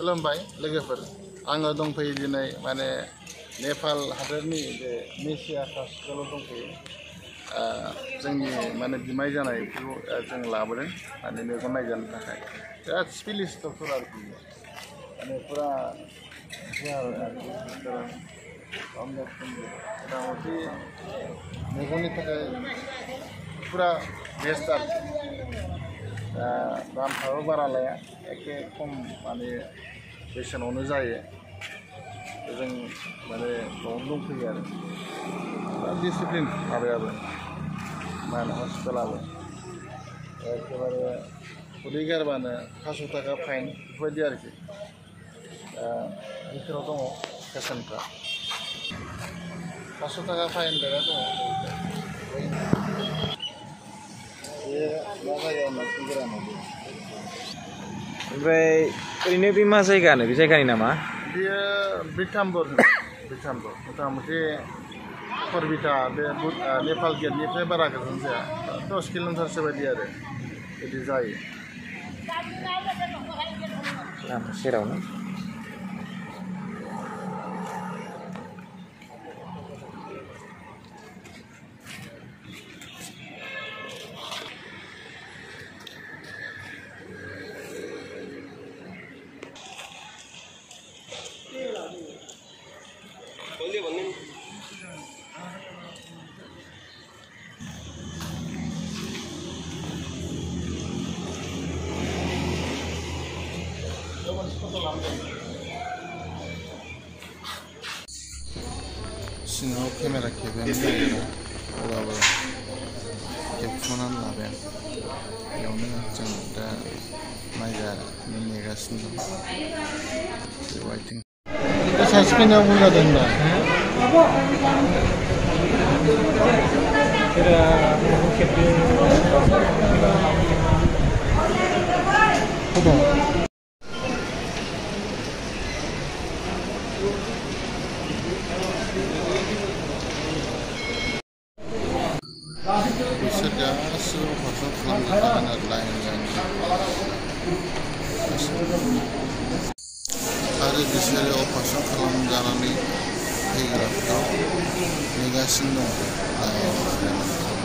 खुलुमबाय लोगोफोर आङो दंफैयो दिनै माने नेपाल हादोरनि बे मेसियास हस्पिटालाव दंफैयो जोंनि माने बिमाय जानायखौ जों लाबोदों माने मेगन नायजानो थाखाय बिराद स्पेलिस्ट डक्टर आरोखि माने फुरा मथामथि मेगननि थाखाय फुरा बेस्ट आरोखि दामफ्राबो बारा लाया एखे खम माने बेसेनावनो जायो जों माने बावनो दंफैयो आरो डिसिप्लिन माबायाबो मा होनो हस्पिटालाबो एखेबारे उदै गारबानो 500 थाखा फाइन बेफोरबायदि आरोखि भितराव दङ पेसेन्टफ्रा 500 थाखा फाइन लागा दङ बे मा जायगायाव नारसिनगोरानो ओमफ्राय ओरैनो बे मा जायगानो बे जायगानि नामा बेयो बिरताम्बर मथामथि करबिता बे नेपाल गेटनिफ्राय बारा गोजान जाया 10 किल'मिटारसो बायदि आरो बिदि जायो लामा सेरावनो सिङाव केमेरा खेबनो नागिरा अब्लाबो खेबख'नानै लाबाय बेयावनो जों दा नायजानो नेगासिनो दं बेबायदि सानस्रिनायाव भुल जादों होनबा बिसोर गासिबो अपारेसन खालामजोबखागोन आरो लाइन आरो बिसोरो अपारेसन खालामजानानै फैग्राफोराव नेगासिनो दं